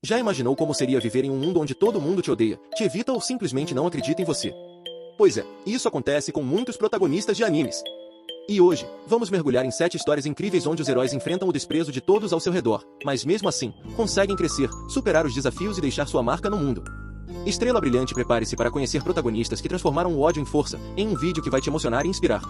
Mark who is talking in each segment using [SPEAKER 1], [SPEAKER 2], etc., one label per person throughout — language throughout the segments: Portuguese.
[SPEAKER 1] Já imaginou como seria viver em um mundo onde todo mundo te odeia, te evita ou simplesmente não acredita em você? Pois é, isso acontece com muitos protagonistas de animes. E hoje, vamos mergulhar em 7 histórias incríveis onde os heróis enfrentam o desprezo de todos ao seu redor, mas mesmo assim, conseguem crescer, superar os desafios e deixar sua marca no mundo. Estrela Brilhante, prepare-se para conhecer protagonistas que transformaram o ódio em força, em um vídeo que vai te emocionar e inspirar.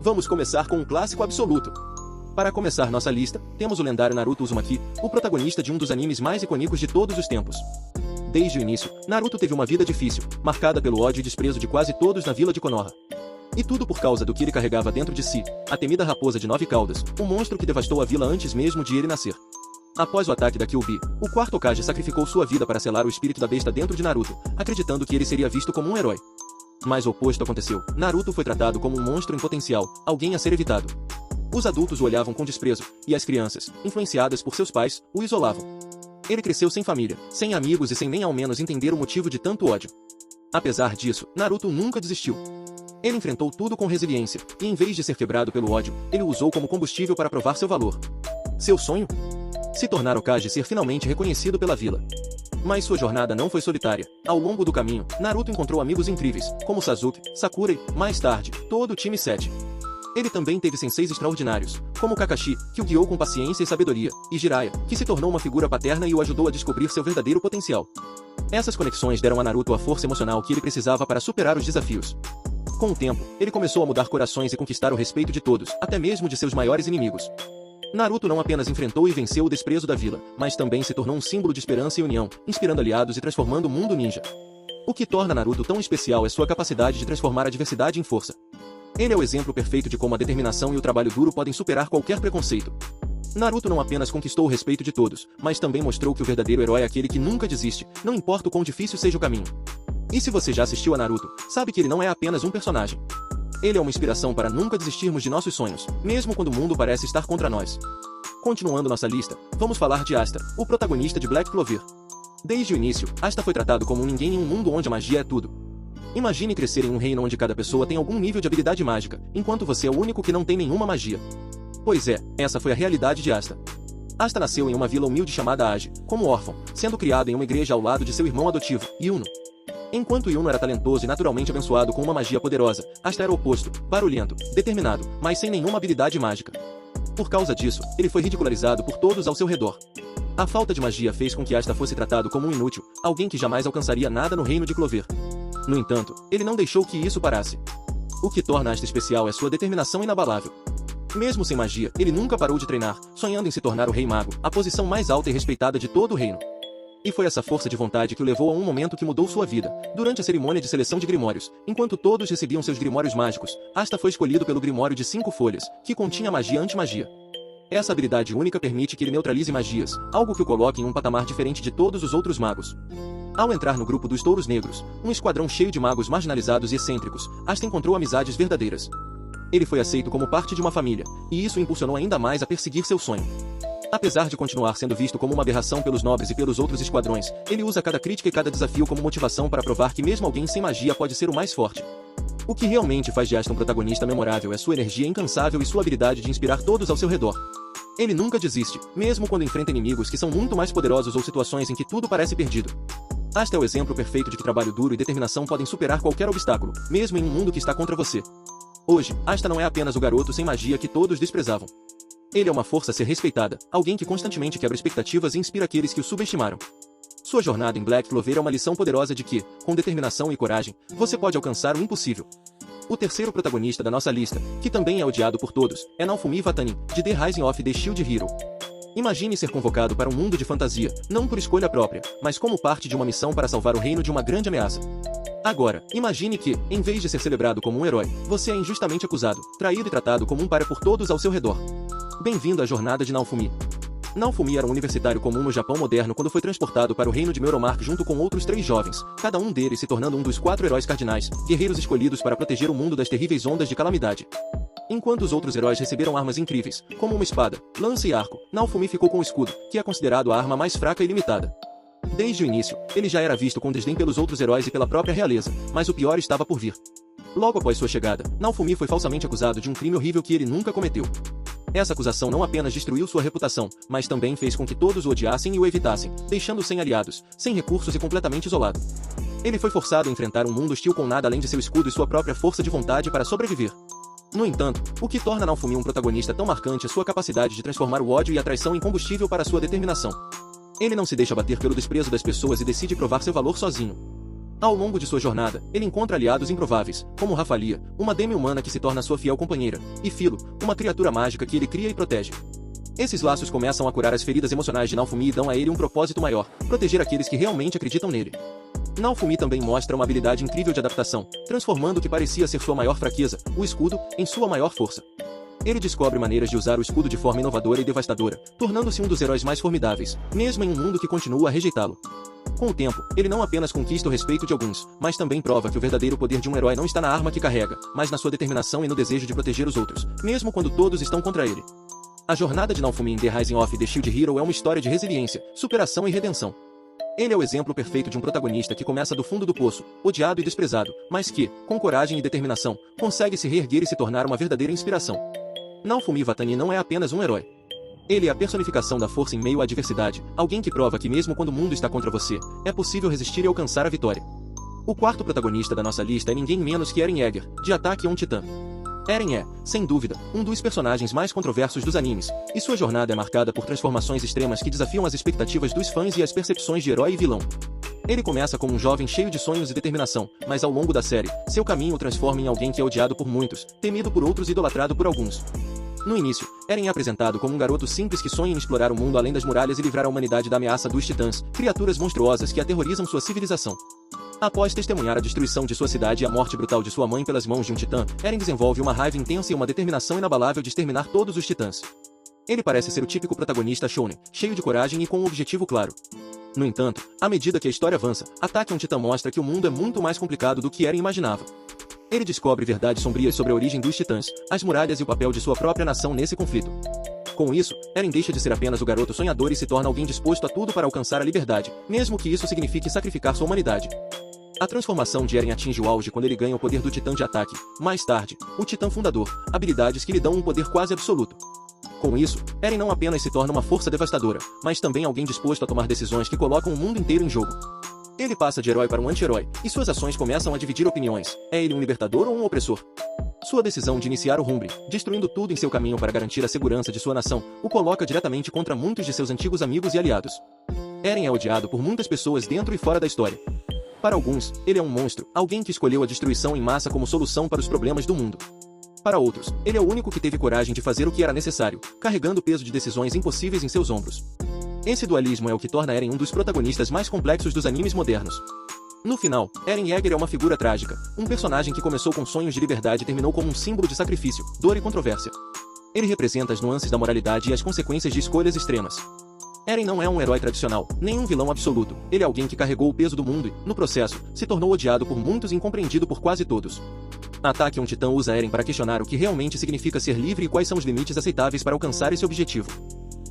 [SPEAKER 1] Vamos começar com um clássico absoluto. Para começar nossa lista, temos o lendário Naruto Uzumaki, o protagonista de um dos animes mais icônicos de todos os tempos. Desde o início, Naruto teve uma vida difícil, marcada pelo ódio e desprezo de quase todos na vila de Konoha. E tudo por causa do que ele carregava dentro de si, a temida raposa de 9 caudas, o monstro que devastou a vila antes mesmo de ele nascer. Após o ataque da Kyuubi, o quarto Hokage sacrificou sua vida para selar o espírito da besta dentro de Naruto, acreditando que ele seria visto como um herói. Mas o oposto aconteceu. Naruto foi tratado como um monstro em potencial, alguém a ser evitado. Os adultos o olhavam com desprezo, e as crianças, influenciadas por seus pais, o isolavam. Ele cresceu sem família, sem amigos e sem nem ao menos entender o motivo de tanto ódio. Apesar disso, Naruto nunca desistiu. Ele enfrentou tudo com resiliência, e em vez de ser quebrado pelo ódio, ele o usou como combustível para provar seu valor. Seu sonho? Se tornar Hokage e ser finalmente reconhecido pela vila. Mas sua jornada não foi solitária. Ao longo do caminho, Naruto encontrou amigos incríveis, como Sasuke, Sakura e, mais tarde, todo o time 7. Ele também teve senseis extraordinários, como Kakashi, que o guiou com paciência e sabedoria, e Jiraiya, que se tornou uma figura paterna e o ajudou a descobrir seu verdadeiro potencial. Essas conexões deram a Naruto a força emocional que ele precisava para superar os desafios. Com o tempo, ele começou a mudar corações e conquistar o respeito de todos, até mesmo de seus maiores inimigos. Naruto não apenas enfrentou e venceu o desprezo da vila, mas também se tornou um símbolo de esperança e união, inspirando aliados e transformando o mundo ninja. O que torna Naruto tão especial é sua capacidade de transformar a adversidade em força. Ele é o exemplo perfeito de como a determinação e o trabalho duro podem superar qualquer preconceito. Naruto não apenas conquistou o respeito de todos, mas também mostrou que o verdadeiro herói é aquele que nunca desiste, não importa o quão difícil seja o caminho. E se você já assistiu a Naruto, sabe que ele não é apenas um personagem. Ele é uma inspiração para nunca desistirmos de nossos sonhos, mesmo quando o mundo parece estar contra nós. Continuando nossa lista, vamos falar de Asta, o protagonista de Black Clover. Desde o início, Asta foi tratado como um ninguém em um mundo onde a magia é tudo. Imagine crescer em um reino onde cada pessoa tem algum nível de habilidade mágica, enquanto você é o único que não tem nenhuma magia. Pois é, essa foi a realidade de Asta. Asta nasceu em uma vila humilde chamada Age, como órfão, sendo criado em uma igreja ao lado de seu irmão adotivo, Yuno. Enquanto Yuno era talentoso e naturalmente abençoado com uma magia poderosa, Asta era o oposto, barulhento, determinado, mas sem nenhuma habilidade mágica. Por causa disso, ele foi ridicularizado por todos ao seu redor. A falta de magia fez com que Asta fosse tratado como um inútil, alguém que jamais alcançaria nada no reino de Clover. No entanto, ele não deixou que isso parasse. O que torna Asta especial é sua determinação inabalável. Mesmo sem magia, ele nunca parou de treinar, sonhando em se tornar o Rei Mago, a posição mais alta e respeitada de todo o reino. E foi essa força de vontade que o levou a um momento que mudou sua vida. Durante a cerimônia de seleção de grimórios, enquanto todos recebiam seus grimórios mágicos, Asta foi escolhido pelo grimório de 5 folhas, que continha magia anti-magia. Essa habilidade única permite que ele neutralize magias, algo que o coloque em um patamar diferente de todos os outros magos. Ao entrar no grupo dos Touros Negros, um esquadrão cheio de magos marginalizados e excêntricos, Asta encontrou amizades verdadeiras. Ele foi aceito como parte de uma família, e isso o impulsionou ainda mais a perseguir seu sonho. Apesar de continuar sendo visto como uma aberração pelos nobres e pelos outros esquadrões, ele usa cada crítica e cada desafio como motivação para provar que mesmo alguém sem magia pode ser o mais forte. O que realmente faz de Asta um protagonista memorável é sua energia incansável e sua habilidade de inspirar todos ao seu redor. Ele nunca desiste, mesmo quando enfrenta inimigos que são muito mais poderosos ou situações em que tudo parece perdido. Asta é o exemplo perfeito de que trabalho duro e determinação podem superar qualquer obstáculo, mesmo em um mundo que está contra você. Hoje, Asta não é apenas o garoto sem magia que todos desprezavam. Ele é uma força a ser respeitada, alguém que constantemente quebra expectativas e inspira aqueles que o subestimaram. Sua jornada em Black Clover é uma lição poderosa de que, com determinação e coragem, você pode alcançar o impossível. O terceiro protagonista da nossa lista, que também é odiado por todos, é Naofumi Watanin, de The Rising of the Shield Hero. Imagine ser convocado para um mundo de fantasia, não por escolha própria, mas como parte de uma missão para salvar o reino de uma grande ameaça. Agora, imagine que, em vez de ser celebrado como um herói, você é injustamente acusado, traído e tratado como um párria por todos ao seu redor. Bem-vindo à jornada de Naofumi. Naofumi era um universitário comum no Japão moderno quando foi transportado para o reino de Meuromark junto com outros 3 jovens, cada um deles se tornando um dos 4 heróis cardinais, guerreiros escolhidos para proteger o mundo das terríveis ondas de calamidade. Enquanto os outros heróis receberam armas incríveis, como uma espada, lança e arco, Naofumi ficou com o escudo, que é considerado a arma mais fraca e limitada. Desde o início, ele já era visto com desdém pelos outros heróis e pela própria realeza, mas o pior estava por vir. Logo após sua chegada, Naofumi foi falsamente acusado de um crime horrível que ele nunca cometeu. Essa acusação não apenas destruiu sua reputação, mas também fez com que todos o odiassem e o evitassem, deixando-o sem aliados, sem recursos e completamente isolado. Ele foi forçado a enfrentar um mundo hostil com nada além de seu escudo e sua própria força de vontade para sobreviver. No entanto, o que torna Naofumi um protagonista tão marcante é sua capacidade de transformar o ódio e a traição em combustível para sua determinação. Ele não se deixa abater pelo desprezo das pessoas e decide provar seu valor sozinho. Ao longo de sua jornada, ele encontra aliados improváveis, como Rafalia, uma demi-humana que se torna sua fiel companheira, e Filo, uma criatura mágica que ele cria e protege. Esses laços começam a curar as feridas emocionais de Naofumi e dão a ele um propósito maior, proteger aqueles que realmente acreditam nele. Naofumi também mostra uma habilidade incrível de adaptação, transformando o que parecia ser sua maior fraqueza, o escudo, em sua maior força. Ele descobre maneiras de usar o escudo de forma inovadora e devastadora, tornando-se um dos heróis mais formidáveis, mesmo em um mundo que continua a rejeitá-lo. Com o tempo, ele não apenas conquista o respeito de alguns, mas também prova que o verdadeiro poder de um herói não está na arma que carrega, mas na sua determinação e no desejo de proteger os outros, mesmo quando todos estão contra ele. A jornada de Naofumi em The Rising of the Shield Hero é uma história de resiliência, superação e redenção. Ele é o exemplo perfeito de um protagonista que começa do fundo do poço, odiado e desprezado, mas que, com coragem e determinação, consegue se reerguer e se tornar uma verdadeira inspiração. Naofumi Watani não é apenas um herói. Ele é a personificação da força em meio à adversidade, alguém que prova que mesmo quando o mundo está contra você, é possível resistir e alcançar a vitória. O quarto protagonista da nossa lista é ninguém menos que Eren Yeager, de Attack on Titan. Eren é, sem dúvida, um dos personagens mais controversos dos animes, e sua jornada é marcada por transformações extremas que desafiam as expectativas dos fãs e as percepções de herói e vilão. Ele começa como um jovem cheio de sonhos e determinação, mas ao longo da série, seu caminho o transforma em alguém que é odiado por muitos, temido por outros e idolatrado por alguns. No início, Eren é apresentado como um garoto simples que sonha em explorar o mundo além das muralhas e livrar a humanidade da ameaça dos titãs, criaturas monstruosas que aterrorizam sua civilização. Após testemunhar a destruição de sua cidade e a morte brutal de sua mãe pelas mãos de um titã, Eren desenvolve uma raiva intensa e uma determinação inabalável de exterminar todos os titãs. Ele parece ser o típico protagonista shounen, cheio de coragem e com um objetivo claro. No entanto, à medida que a história avança, Attack on Titan mostra que o mundo é muito mais complicado do que Eren imaginava. Ele descobre verdades sombrias sobre a origem dos titãs, as muralhas e o papel de sua própria nação nesse conflito. Com isso, Eren deixa de ser apenas o garoto sonhador e se torna alguém disposto a tudo para alcançar a liberdade, mesmo que isso signifique sacrificar sua humanidade. A transformação de Eren atinge o auge quando ele ganha o poder do Titã de ataque, mais tarde, o Titã Fundador, habilidades que lhe dão um poder quase absoluto. Com isso, Eren não apenas se torna uma força devastadora, mas também alguém disposto a tomar decisões que colocam o mundo inteiro em jogo. Ele passa de herói para um anti-herói, e suas ações começam a dividir opiniões. É ele um libertador ou um opressor? Sua decisão de iniciar o Rumble, destruindo tudo em seu caminho para garantir a segurança de sua nação, o coloca diretamente contra muitos de seus antigos amigos e aliados. Eren é odiado por muitas pessoas dentro e fora da história. Para alguns, ele é um monstro, alguém que escolheu a destruição em massa como solução para os problemas do mundo. Para outros, ele é o único que teve coragem de fazer o que era necessário, carregando o peso de decisões impossíveis em seus ombros. Esse dualismo é o que torna Eren um dos protagonistas mais complexos dos animes modernos. No final, Eren Yeager é uma figura trágica, um personagem que começou com sonhos de liberdade e terminou como um símbolo de sacrifício, dor e controvérsia. Ele representa as nuances da moralidade e as consequências de escolhas extremas. Eren não é um herói tradicional, nem um vilão absoluto, ele é alguém que carregou o peso do mundo e, no processo, se tornou odiado por muitos e incompreendido por quase todos. Attack on Titan usa Eren para questionar o que realmente significa ser livre e quais são os limites aceitáveis para alcançar esse objetivo.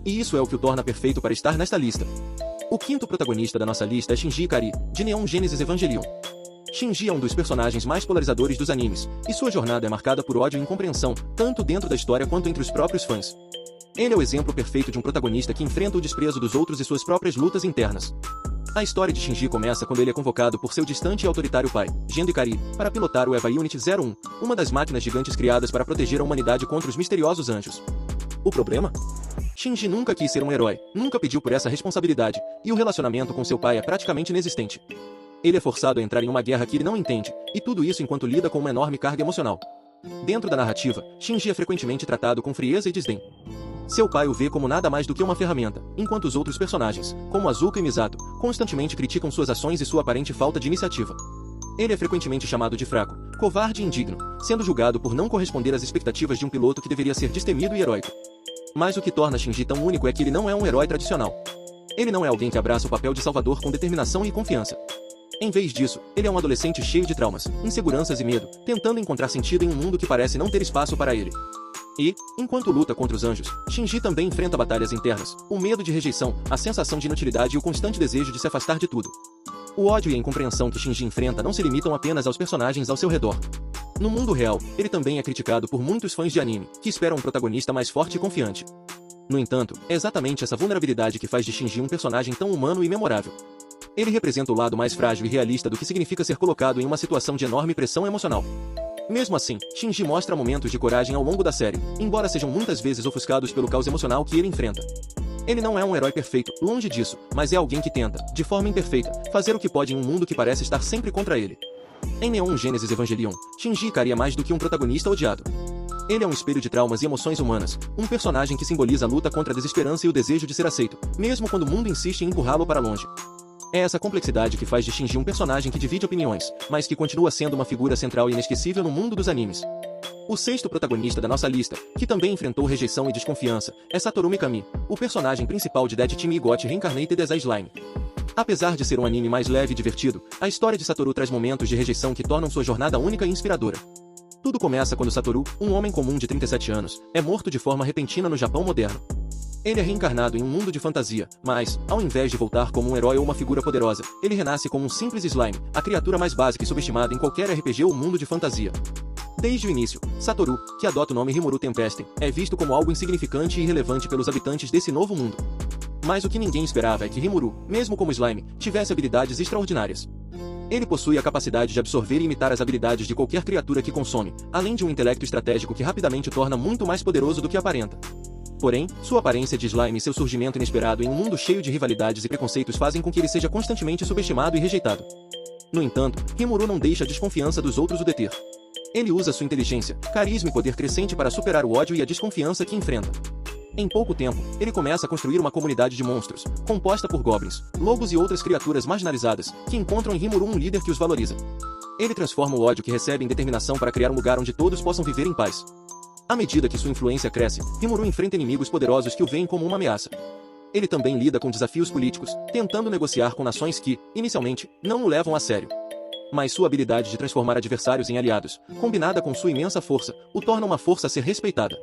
[SPEAKER 1] E isso é o que o torna perfeito para estar nesta lista. O quinto protagonista da nossa lista é Shinji Ikari, de Neon Genesis Evangelion. Shinji é um dos personagens mais polarizadores dos animes, e sua jornada é marcada por ódio e incompreensão, tanto dentro da história quanto entre os próprios fãs. Ele é o exemplo perfeito de um protagonista que enfrenta o desprezo dos outros e suas próprias lutas internas. A história de Shinji começa quando ele é convocado por seu distante e autoritário pai, Gendo Ikari, para pilotar o EVA Unit 01, uma das máquinas gigantes criadas para proteger a humanidade contra os misteriosos anjos. O problema? Shinji nunca quis ser um herói, nunca pediu por essa responsabilidade, e o relacionamento com seu pai é praticamente inexistente. Ele é forçado a entrar em uma guerra que ele não entende, e tudo isso enquanto lida com uma enorme carga emocional. Dentro da narrativa, Shinji é frequentemente tratado com frieza e desdém. Seu pai o vê como nada mais do que uma ferramenta, enquanto os outros personagens, como Asuka e Misato, constantemente criticam suas ações e sua aparente falta de iniciativa. Ele é frequentemente chamado de fraco, covarde e indigno, sendo julgado por não corresponder às expectativas de um piloto que deveria ser destemido e heróico. Mas o que torna Shinji tão único é que ele não é um herói tradicional. Ele não é alguém que abraça o papel de salvador com determinação e confiança. Em vez disso, ele é um adolescente cheio de traumas, inseguranças e medo, tentando encontrar sentido em um mundo que parece não ter espaço para ele. E, enquanto luta contra os anjos, Shinji também enfrenta batalhas internas, o medo de rejeição, a sensação de inutilidade e o constante desejo de se afastar de tudo. O ódio e a incompreensão que Shinji enfrenta não se limitam apenas aos personagens ao seu redor. No mundo real, ele também é criticado por muitos fãs de anime, que esperam um protagonista mais forte e confiante. No entanto, é exatamente essa vulnerabilidade que faz de Shinji um personagem tão humano e memorável. Ele representa o lado mais frágil e realista do que significa ser colocado em uma situação de enorme pressão emocional. Mesmo assim, Shinji mostra momentos de coragem ao longo da série, embora sejam muitas vezes ofuscados pelo caos emocional que ele enfrenta. Ele não é um herói perfeito, longe disso, mas é alguém que tenta, de forma imperfeita, fazer o que pode em um mundo que parece estar sempre contra ele. Em Neon Genesis Evangelion, Shinji caria mais do que um protagonista odiado. Ele é um espelho de traumas e emoções humanas, um personagem que simboliza a luta contra a desesperança e o desejo de ser aceito, mesmo quando o mundo insiste em empurrá-lo para longe. É essa complexidade que faz de Shinji um personagem que divide opiniões, mas que continua sendo uma figura central e inesquecível no mundo dos animes. O sexto protagonista da nossa lista, que também enfrentou rejeição e desconfiança, é Satoru Mikami, o personagem principal de Dead Team Igot Reincarnated as a Slime. Apesar de ser um anime mais leve e divertido, a história de Satoru traz momentos de rejeição que tornam sua jornada única e inspiradora. Tudo começa quando Satoru, um homem comum de 37 anos, é morto de forma repentina no Japão moderno. Ele é reencarnado em um mundo de fantasia, mas, ao invés de voltar como um herói ou uma figura poderosa, ele renasce como um simples slime, a criatura mais básica e subestimada em qualquer RPG ou mundo de fantasia. Desde o início, Satoru, que adota o nome Rimuru Tempest, é visto como algo insignificante e irrelevante pelos habitantes desse novo mundo. Mas o que ninguém esperava é que Rimuru, mesmo como slime, tivesse habilidades extraordinárias. Ele possui a capacidade de absorver e imitar as habilidades de qualquer criatura que consome, além de um intelecto estratégico que rapidamente o torna muito mais poderoso do que aparenta. Porém, sua aparência de slime e seu surgimento inesperado em um mundo cheio de rivalidades e preconceitos fazem com que ele seja constantemente subestimado e rejeitado. No entanto, Rimuru não deixa a desconfiança dos outros o deter. Ele usa sua inteligência, carisma e poder crescente para superar o ódio e a desconfiança que enfrenta. Em pouco tempo, ele começa a construir uma comunidade de monstros, composta por goblins, lobos e outras criaturas marginalizadas, que encontram em Rimuru um líder que os valoriza. Ele transforma o ódio que recebe em determinação para criar um lugar onde todos possam viver em paz. À medida que sua influência cresce, Rimuru enfrenta inimigos poderosos que o veem como uma ameaça. Ele também lida com desafios políticos, tentando negociar com nações que, inicialmente, não o levam a sério. Mas sua habilidade de transformar adversários em aliados, combinada com sua imensa força, o torna uma força a ser respeitada.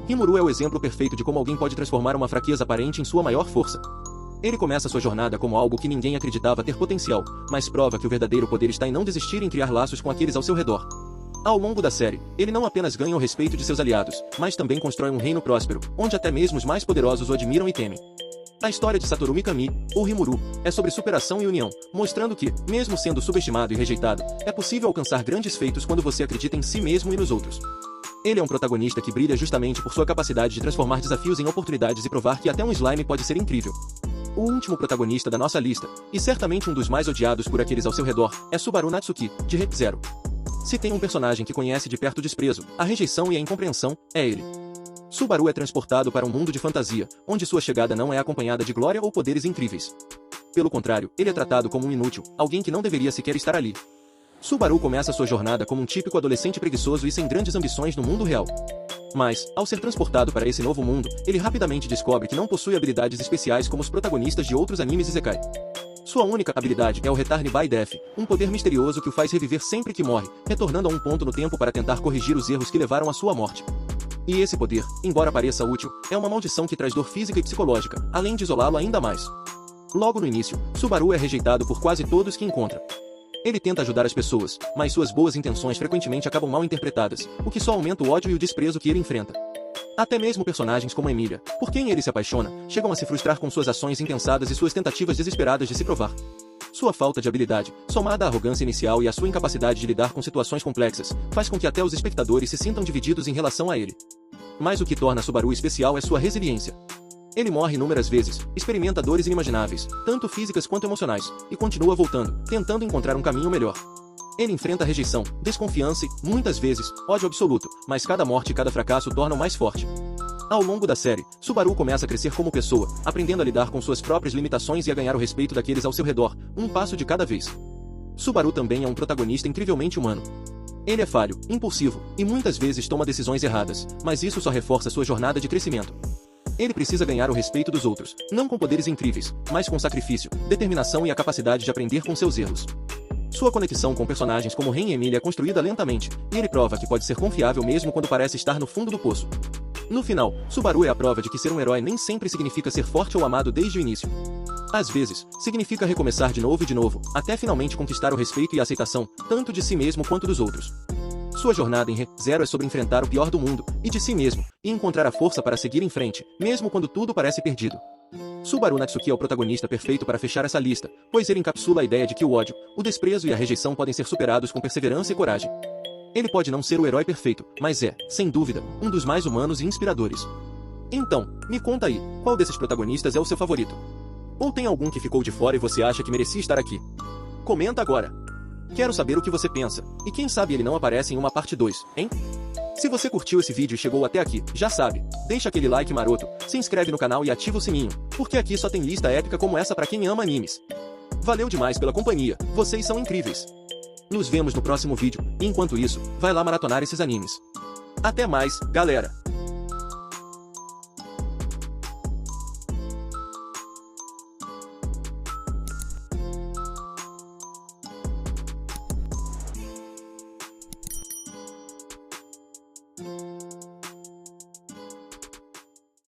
[SPEAKER 1] Rimuru é o exemplo perfeito de como alguém pode transformar uma fraqueza aparente em sua maior força. Ele começa sua jornada como algo que ninguém acreditava ter potencial, mas prova que o verdadeiro poder está em não desistir em criar laços com aqueles ao seu redor. Ao longo da série, ele não apenas ganha o respeito de seus aliados, mas também constrói um reino próspero, onde até mesmo os mais poderosos o admiram e temem. A história de Satoru Mikami, ou Rimuru, é sobre superação e união, mostrando que, mesmo sendo subestimado e rejeitado, é possível alcançar grandes feitos quando você acredita em si mesmo e nos outros. Ele é um protagonista que brilha justamente por sua capacidade de transformar desafios em oportunidades e provar que até um slime pode ser incrível. O último protagonista da nossa lista, e certamente um dos mais odiados por aqueles ao seu redor, é Subaru Natsuki, de Re:Zero. Se tem um personagem que conhece de perto o desprezo, a rejeição e a incompreensão, é ele. Subaru é transportado para um mundo de fantasia, onde sua chegada não é acompanhada de glória ou poderes incríveis. Pelo contrário, ele é tratado como um inútil, alguém que não deveria sequer estar ali. Subaru começa sua jornada como um típico adolescente preguiçoso e sem grandes ambições no mundo real. Mas, ao ser transportado para esse novo mundo, ele rapidamente descobre que não possui habilidades especiais como os protagonistas de outros animes isekai. Sua única habilidade é o Return by Death, um poder misterioso que o faz reviver sempre que morre, retornando a um ponto no tempo para tentar corrigir os erros que levaram à sua morte. E esse poder, embora pareça útil, é uma maldição que traz dor física e psicológica, além de isolá-lo ainda mais. Logo no início, Subaru é rejeitado por quase todos que encontra. Ele tenta ajudar as pessoas, mas suas boas intenções frequentemente acabam mal interpretadas, o que só aumenta o ódio e o desprezo que ele enfrenta. Até mesmo personagens como Emilia, por quem ele se apaixona, chegam a se frustrar com suas ações impensadas e suas tentativas desesperadas de se provar. Sua falta de habilidade, somada à arrogância inicial e à sua incapacidade de lidar com situações complexas, faz com que até os espectadores se sintam divididos em relação a ele. Mas o que torna Subaru especial é sua resiliência. Ele morre inúmeras vezes, experimenta dores inimagináveis, tanto físicas quanto emocionais, e continua voltando, tentando encontrar um caminho melhor. Ele enfrenta rejeição, desconfiança e, muitas vezes, ódio absoluto, mas cada morte e cada fracasso o tornam mais forte. Ao longo da série, Subaru começa a crescer como pessoa, aprendendo a lidar com suas próprias limitações e a ganhar o respeito daqueles ao seu redor, um passo de cada vez. Subaru também é um protagonista incrivelmente humano. Ele é falho, impulsivo, e muitas vezes toma decisões erradas, mas isso só reforça sua jornada de crescimento. Ele precisa ganhar o respeito dos outros, não com poderes incríveis, mas com sacrifício, determinação e a capacidade de aprender com seus erros. Sua conexão com personagens como Ren e Emilia é construída lentamente, e ele prova que pode ser confiável mesmo quando parece estar no fundo do poço. No final, Subaru é a prova de que ser um herói nem sempre significa ser forte ou amado desde o início. Às vezes, significa recomeçar de novo e de novo, até finalmente conquistar o respeito e a aceitação, tanto de si mesmo quanto dos outros. Sua jornada em Re:Zero é sobre enfrentar o pior do mundo, e de si mesmo, e encontrar a força para seguir em frente, mesmo quando tudo parece perdido. Subaru Natsuki é o protagonista perfeito para fechar essa lista, pois ele encapsula a ideia de que o ódio, o desprezo e a rejeição podem ser superados com perseverança e coragem. Ele pode não ser o herói perfeito, mas é, sem dúvida, um dos mais humanos e inspiradores. Então, me conta aí, qual desses protagonistas é o seu favorito? Ou tem algum que ficou de fora e você acha que merecia estar aqui? Comenta agora! Quero saber o que você pensa, e quem sabe ele não aparece em uma parte 2, hein? Se você curtiu esse vídeo e chegou até aqui, já sabe, deixa aquele like maroto, se inscreve no canal e ativa o sininho, porque aqui só tem lista épica como essa pra quem ama animes. Valeu demais pela companhia, vocês são incríveis! Nos vemos no próximo vídeo, e enquanto isso, vai lá maratonar esses animes. Até mais, galera!